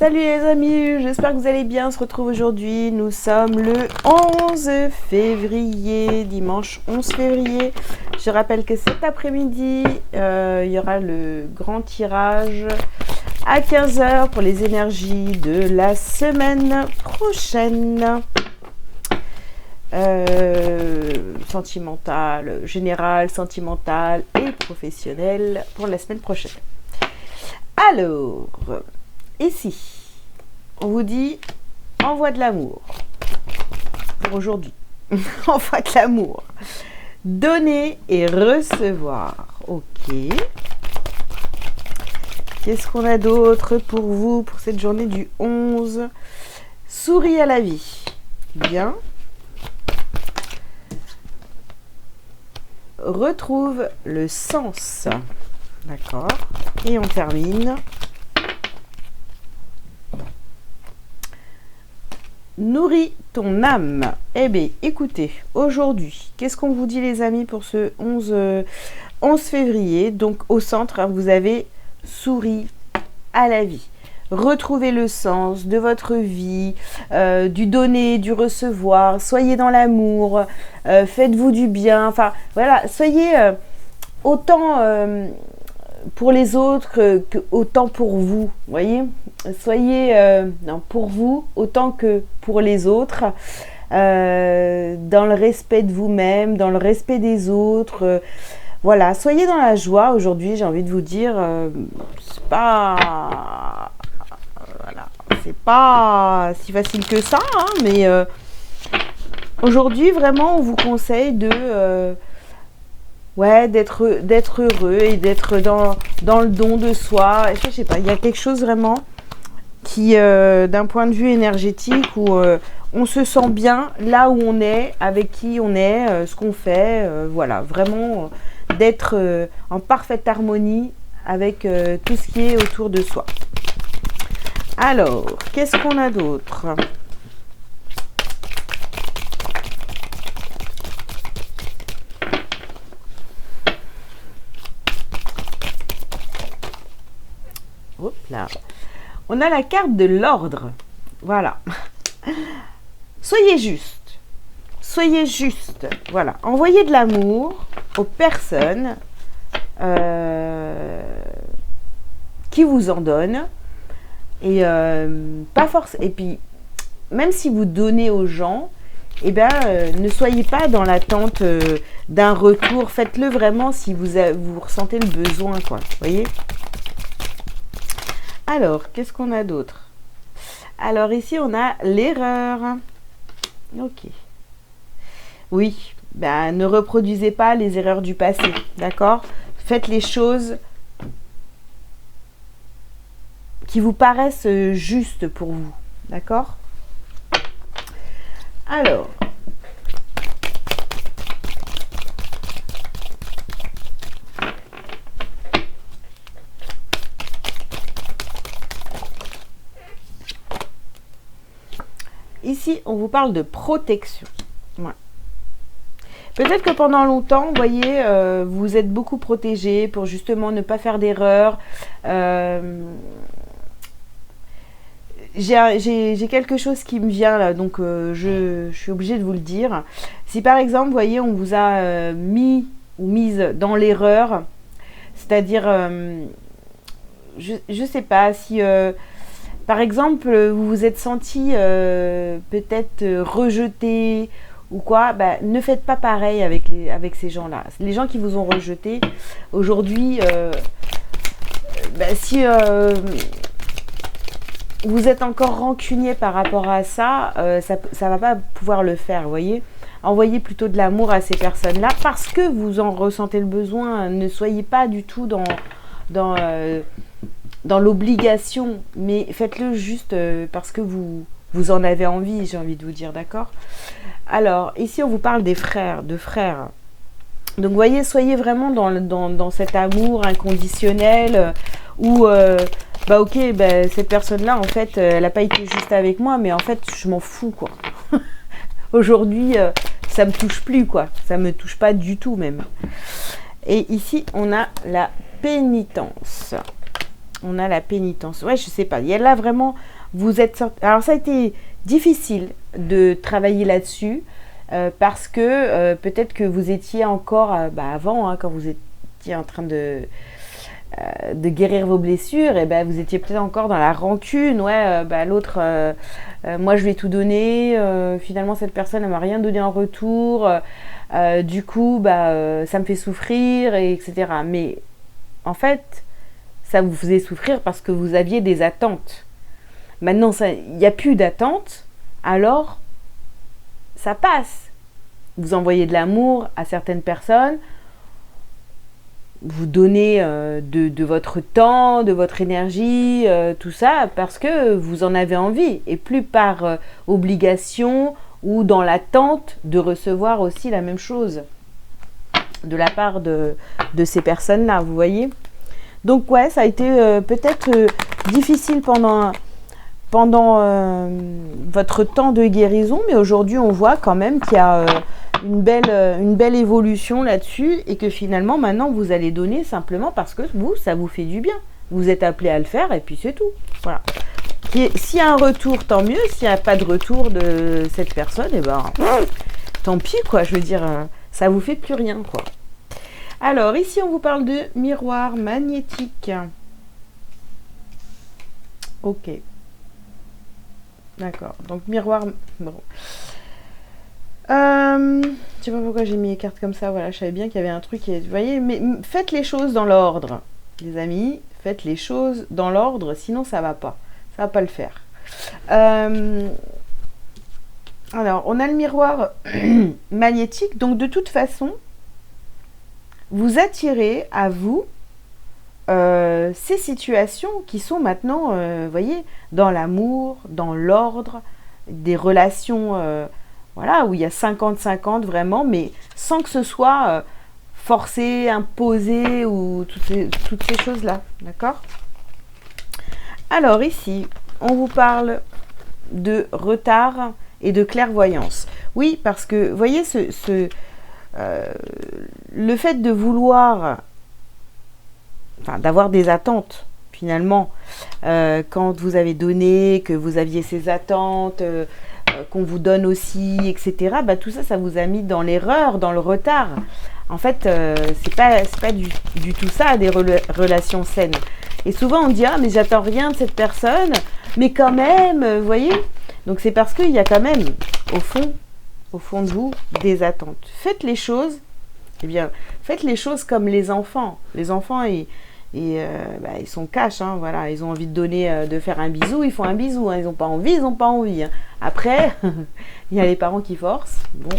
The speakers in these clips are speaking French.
Salut les amis, j'espère que vous allez bien. On se retrouve aujourd'hui. Nous sommes le 11 février, dimanche 11 février. Je rappelle que cet après-midi, il y aura le grand tirage à 15 h pour les énergies de la semaine prochaine. Sentimentale, générale, sentimentale et professionnelle pour la semaine prochaine. Alors, ici, on vous dit envoie de l'amour pour aujourd'hui. Envoie de l'amour. Donner et recevoir. Ok. Qu'est-ce qu'on a d'autre pour vous pour cette journée du 11? Souris à la vie. Bien. Retrouve le sens. D'accord. Et on termine. Nourris ton âme. Eh bien, écoutez, aujourd'hui, qu'est-ce qu'on vous dit les amis pour ce 11 février? Donc, au centre, hein, vous avez souris à la vie. Retrouvez le sens de votre vie, du donner, du recevoir. Soyez dans l'amour, faites-vous du bien. Enfin, voilà, soyez autant pour les autres que autant pour vous. Voyez, soyez pour vous autant que pour les autres. Dans le respect de vous-même, dans le respect des autres. Voilà, soyez dans la joie aujourd'hui. J'ai envie de vous dire, c'est pas si facile que ça, hein, mais aujourd'hui vraiment on vous conseille de d'être heureux et d'être dans le don de soi. Je sais pas, il y a quelque chose vraiment qui d'un point de vue énergétique où on se sent bien là où on est, avec qui on est, ce qu'on fait, voilà, vraiment d'être en parfaite harmonie avec tout ce qui est autour de soi. Alors, qu'est-ce qu'on a d'autre? Hop là. On a la carte de l'ordre. Voilà. Soyez juste. Soyez juste. Voilà. Envoyez de l'amour aux personnes qui vous en donnent. Et pas forcément. Et puis, même si vous donnez aux gens, eh ben, ne soyez pas dans l'attente d'un retour. Faites-le vraiment si vous ressentez le besoin, quoi. Vous voyez? Alors, qu'est-ce qu'on a d'autre? Alors, ici, on a l'erreur. Ok. Oui, ben, ne reproduisez pas les erreurs du passé, d'accord? Faites les choses qui vous paraissent justes pour vous, d'accord? Alors, ici, on vous parle de protection. Ouais. Peut-être que pendant longtemps, vous voyez, vous êtes beaucoup protégé pour justement ne pas faire d'erreurs. J'ai quelque chose qui me vient là, donc je suis obligée de vous le dire. Si par exemple, vous voyez, on vous a mis ou mise dans l'erreur, c'est-à-dire, je sais pas, si par exemple, vous vous êtes senti peut-être rejeté ou quoi, bah, ne faites pas pareil avec ces gens-là. Les gens qui vous ont rejeté, aujourd'hui, si vous êtes encore rancunier par rapport à ça, ça va pas pouvoir le faire, vous voyez. Envoyez plutôt de l'amour à ces personnes-là parce que vous en ressentez le besoin. Ne soyez pas du tout dans l'obligation, mais faites-le juste parce que vous en avez envie, j'ai envie de vous dire, d'accord? Alors, ici, on vous parle des frères, de frères. Donc, vous voyez, soyez vraiment dans cet amour inconditionnel où... ok, cette personne-là, en fait, elle n'a pas été juste avec moi, mais en fait, je m'en fous, quoi. Aujourd'hui, ça me touche plus, quoi. Ça me touche pas du tout, même. Et ici, on a la pénitence. On a la pénitence. Ouais, je sais pas. Il y a là vraiment, vous êtes sorti. Alors ça a été difficile de travailler là-dessus parce que peut-être que vous étiez encore, avant, hein, quand vous étiez en train de guérir vos blessures, et ben vous étiez peut-être encore dans la rancune. Ouais, l'autre, moi je lui ai tout donné. Finalement cette personne ne m'a rien donné en retour. Du coup, ça me fait souffrir, etc. Mais en fait, ça vous faisait souffrir parce que vous aviez des attentes. Maintenant, il n'y a plus d'attentes, alors ça passe. Vous envoyez de l'amour à certaines personnes, vous donnez de votre temps, de votre énergie, tout ça, parce que vous en avez envie, et plus par obligation ou dans l'attente de recevoir aussi la même chose de la part de ces personnes-là, vous voyez. Donc ouais, ça a été peut-être difficile pendant votre temps de guérison, mais aujourd'hui on voit quand même qu'il y a une belle évolution là-dessus, et que finalement maintenant vous allez donner simplement parce que ça vous fait du bien. Vous êtes appelé à le faire et puis c'est tout. Voilà. S'il y a un retour, tant mieux. S'il n'y a pas de retour de cette personne, tant pis quoi. Je veux dire, ça vous fait plus rien quoi. Alors ici on vous parle de miroir magnétique. Ok. D'accord. Donc miroir. Bon. Je sais pas pourquoi j'ai mis les cartes comme ça. Voilà, je savais bien qu'il y avait un truc. Vous voyez, mais faites les choses dans l'ordre, les amis. Faites les choses dans l'ordre, sinon ça va pas. Ça va pas le faire. Alors, on a le miroir magnétique. Donc, de toute façon, vous attirez à vous ces situations qui sont maintenant, vous voyez, dans l'amour, dans l'ordre, des relations, voilà, où il y a 50-50 vraiment, mais sans que ce soit forcé, imposé ou toutes ces choses-là, d'accord? Alors ici, on vous parle de retard et de clairvoyance. Oui, parce que, vous voyez, le fait de vouloir, d'avoir des attentes, finalement, quand vous avez donné, que vous aviez ces attentes, qu'on vous donne aussi, etc., tout ça, ça vous a mis dans l'erreur, dans le retard. En fait, c'est pas du tout ça, des relations saines. Et souvent, on dit « Ah, mais j'attends rien de cette personne, mais quand même, vous voyez ?» Donc, c'est parce qu'il y a quand même, au fond de vous, des attentes. Faites les choses, faites les choses comme les enfants. Les enfants, ils sont cash, hein, voilà. Ils ont envie de donner, de faire un bisou, ils font un bisou. Hein. Ils n'ont pas envie, hein. Après, il y a les parents qui forcent. Bon.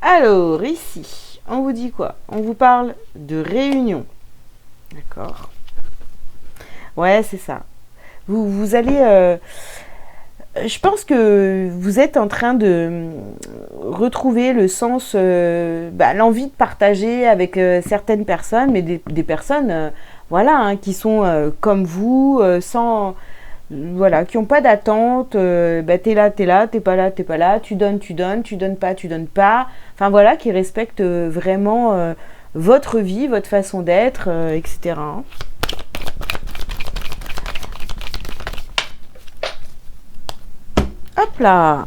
Alors, ici, on vous dit quoi? On vous parle de réunion. D'accord. Ouais, c'est ça. Vous allez... je pense que vous êtes en train de retrouver le sens, l'envie de partager avec certaines personnes, mais des personnes, qui sont comme vous, sans... Voilà, qui n'ont pas d'attente, t'es là, t'es pas là, tu donnes pas. Enfin voilà, qui respectent vraiment votre vie, votre façon d'être, etc. Hop là!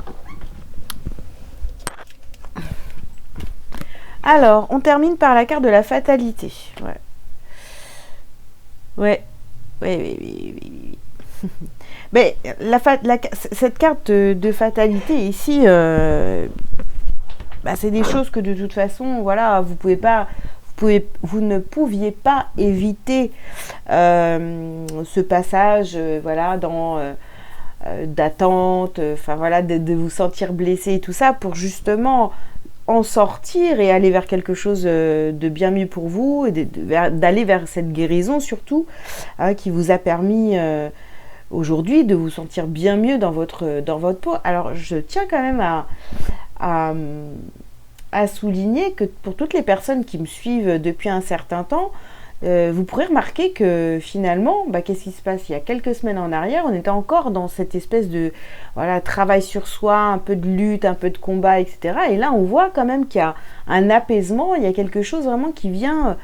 Alors, on termine par la carte de la fatalité. Ouais. Oui. Mais cette carte de fatalité ici, c'est des choses que de toute façon, voilà, vous ne pouviez pas éviter ce passage, d'attente, de vous sentir blessé et tout ça, pour justement en sortir et aller vers quelque chose de bien mieux pour vous, et d'aller vers cette guérison surtout, qui vous a permis aujourd'hui de vous sentir bien mieux dans votre peau. Alors je tiens quand même à souligner que pour toutes les personnes qui me suivent depuis un certain temps, vous pourrez remarquer que finalement, qu'est-ce qui se passe? Il y a quelques semaines en arrière, on était encore dans cette espèce de travail sur soi, un peu de lutte, un peu de combat, etc. Et là, on voit quand même qu'il y a un apaisement, il y a quelque chose vraiment qui vient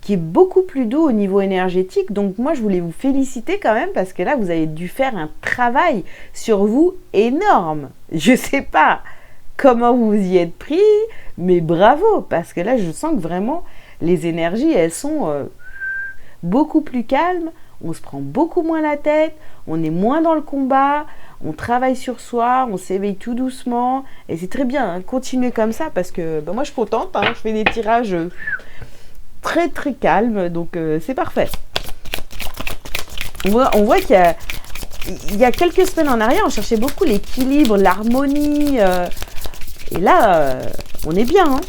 qui est beaucoup plus doux au niveau énergétique. Donc moi, je voulais vous féliciter quand même parce que là, vous avez dû faire un travail sur vous énorme. Je sais pas comment vous y êtes pris, mais bravo, parce que là, je sens que vraiment, les énergies, elles sont beaucoup plus calmes, on se prend beaucoup moins la tête, on est moins dans le combat, on travaille sur soi, on s'éveille tout doucement, et c'est très bien, hein, continuez comme ça, parce que moi, je suis contente, hein, je fais des tirages très très calmes, donc c'est parfait. On voit qu'il y a quelques semaines en arrière, on cherchait beaucoup l'équilibre, l'harmonie, et là, on est bien. Hein.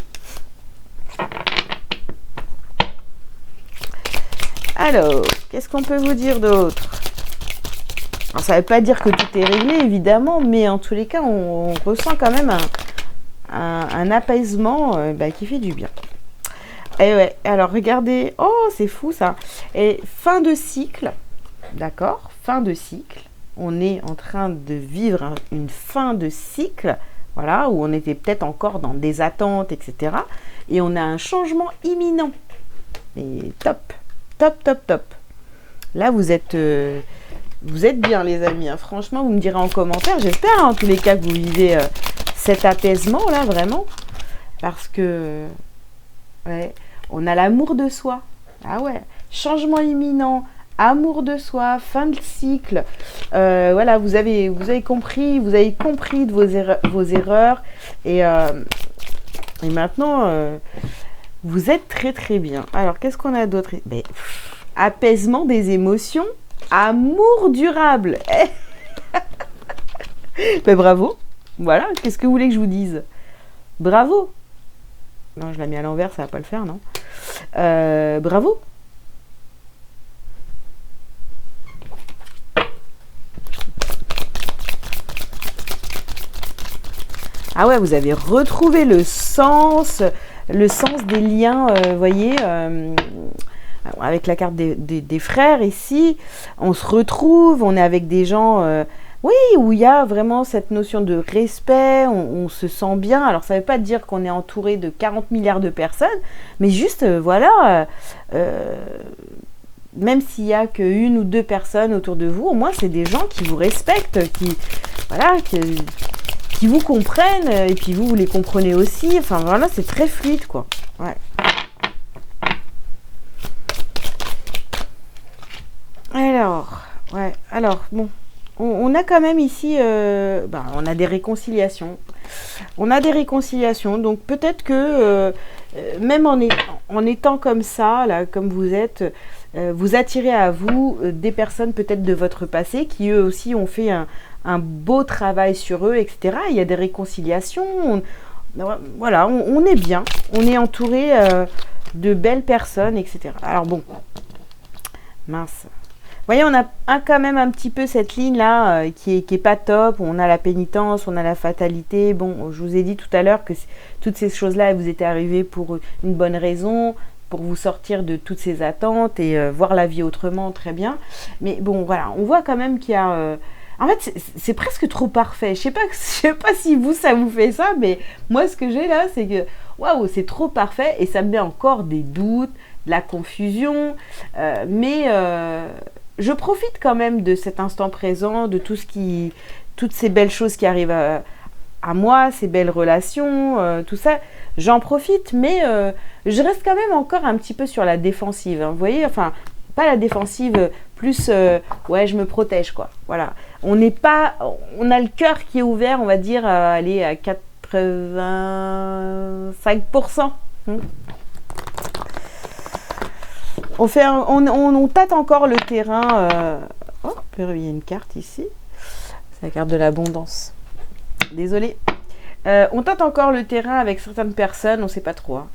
Alors, qu'est-ce qu'on peut vous dire d'autre? Alors, ça ne veut pas dire que tout est réglé, évidemment, mais en tous les cas, on ressent quand même un apaisement qui fait du bien. Et ouais, alors regardez, oh, c'est fou ça. Et fin de cycle, d'accord, fin de cycle. On est en train de vivre une fin de cycle. Voilà, où on était peut-être encore dans des attentes, etc. Et on a un changement imminent. Et top, top, top, top. Là, vous êtes bien, les amis. Hein. Franchement, vous me direz en commentaire. J'espère, en tous les cas, que vous vivez cet apaisement-là, vraiment. Parce que, ouais, on a l'amour de soi. Ah ouais, changement imminent. Amour de soi, fin de cycle. Voilà, vous avez compris de vos erreurs et maintenant vous êtes très très bien. Alors qu'est-ce qu'on a d'autre? Apaisement des émotions, amour durable. Bravo. Voilà, qu'est-ce que vous voulez que je vous dise? Bravo. Non, je l'ai mis à l'envers, ça va pas le faire, non. Bravo. Ah ouais, vous avez retrouvé le sens des liens, voyez, avec la carte des frères ici, on se retrouve, on est avec des gens, oui, où il y a vraiment cette notion de respect, on se sent bien. Alors ça ne veut pas dire qu'on est entouré de 40 milliards de personnes, mais juste, voilà, même s'il n'y a qu'une ou deux personnes autour de vous, au moins c'est des gens qui vous respectent, qui vous comprennent, et puis vous les comprenez aussi. Enfin voilà, c'est très fluide, quoi. Ouais. Alors, bon, on a quand même ici, on a des réconciliations. On a des réconciliations, donc peut-être que même en étant comme ça, là, comme vous êtes, vous attirez à vous des personnes peut-être de votre passé qui eux aussi ont fait un beau travail sur eux, etc. Il y a des réconciliations, voilà, on est bien, on est entouré de belles personnes, etc. Alors bon, mince. Vous voyez, on a quand même un petit peu cette ligne-là qui est pas top. On a la pénitence, on a la fatalité. Bon, je vous ai dit tout à l'heure que toutes ces choses-là, vous étaient arrivées pour une bonne raison, pour vous sortir de toutes ces attentes et voir la vie autrement, très bien. Mais bon, voilà, on voit quand même qu'il y a... En fait, c'est presque trop parfait. Je sais pas si ça vous fait ça, mais moi, ce que j'ai là, c'est que, waouh, c'est trop parfait et ça me met encore des doutes, de la confusion. Je profite quand même de cet instant présent, de toutes ces belles choses qui arrivent à moi, ces belles relations, tout ça. J'en profite, mais je reste quand même encore un petit peu sur la défensive. Hein, vous voyez, enfin, pas la défensive, plus, ouais, je me protège, quoi. Voilà. On a le cœur qui est ouvert, on va dire, aller à 85%. On tâte encore le terrain. Oh, il y a une carte ici. C'est la carte de l'abondance. Désolée. On tâte encore le terrain avec certaines personnes, on ne sait pas trop. Hein.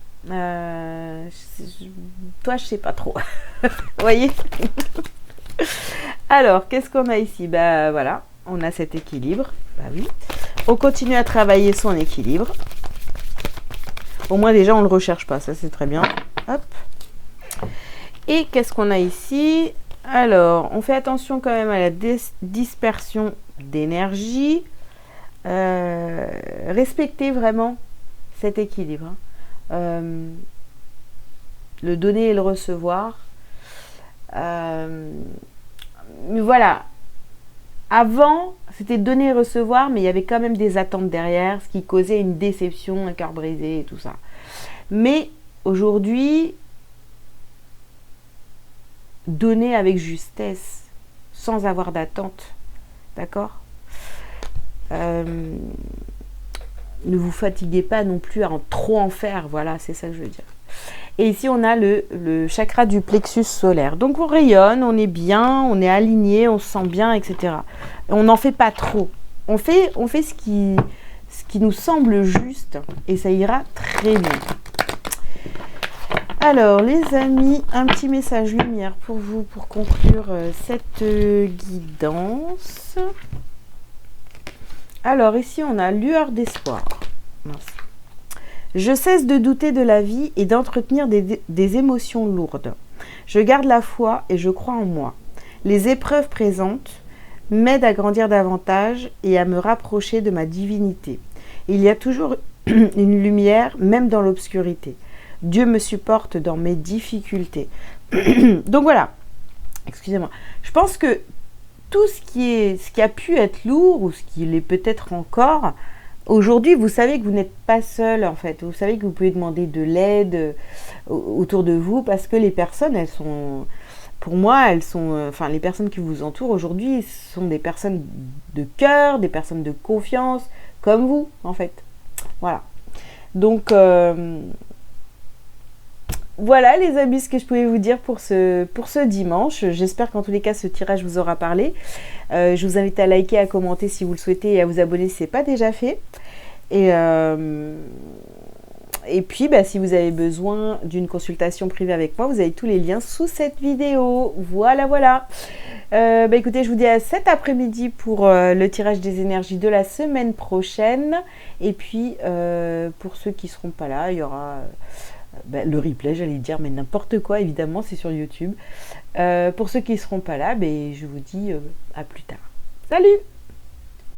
Toi, je sais pas trop. Vous voyez. Alors, qu'est-ce qu'on a ici? Voilà, on a cet équilibre. Oui. On continue à travailler son équilibre. Au moins, déjà, on ne le recherche pas. Ça, c'est très bien. Hop. Et qu'est-ce qu'on a ici? Alors, on fait attention quand même à la dispersion d'énergie. Respectez vraiment cet équilibre. le donner et le recevoir. Mais voilà, avant, c'était donner et recevoir, mais il y avait quand même des attentes derrière, ce qui causait une déception, un cœur brisé et tout ça. Mais aujourd'hui, donner avec justesse, sans avoir d'attente, d'accord ? Ne vous fatiguez pas non plus à trop en faire, voilà, c'est ça que je veux dire. Et ici, on a le chakra du plexus solaire. Donc, on rayonne, on est bien, on est aligné, on se sent bien, etc. On n'en fait pas trop. On fait ce qui nous semble juste et ça ira très bien. Alors, les amis, un petit message lumière pour vous pour conclure cette guidance. Alors, ici, on a lueur d'espoir. Mince. Je cesse de douter de la vie et d'entretenir des émotions lourdes. Je garde la foi et je crois en moi. Les épreuves présentes m'aident à grandir davantage et à me rapprocher de ma divinité. Il y a toujours une lumière, même dans l'obscurité. Dieu me supporte dans mes difficultés. Donc voilà, excusez-moi. Je pense que tout ce qui a pu être lourd ou ce qui l'est peut-être encore, aujourd'hui, vous savez que vous n'êtes pas seul, en fait. Vous savez que vous pouvez demander de l'aide autour de vous parce que les personnes, elles sont... Pour moi, elles sont... Enfin, les personnes qui vous entourent aujourd'hui sont des personnes de cœur, des personnes de confiance, comme vous, en fait. Voilà. Donc, voilà les amis, ce que je pouvais vous dire pour ce dimanche. J'espère qu'en tous les cas, ce tirage vous aura parlé. Je vous invite à liker, à commenter si vous le souhaitez et à vous abonner si ce n'est pas déjà fait. Et puis, si vous avez besoin d'une consultation privée avec moi, vous avez tous les liens sous cette vidéo. Voilà, voilà. Écoutez, je vous dis à cet après-midi pour le tirage des énergies de la semaine prochaine. Et puis, pour ceux qui ne seront pas là, il y aura... le replay, j'allais dire, mais n'importe quoi, évidemment, c'est sur YouTube. Pour ceux qui ne seront pas là, je vous dis à plus tard. Salut!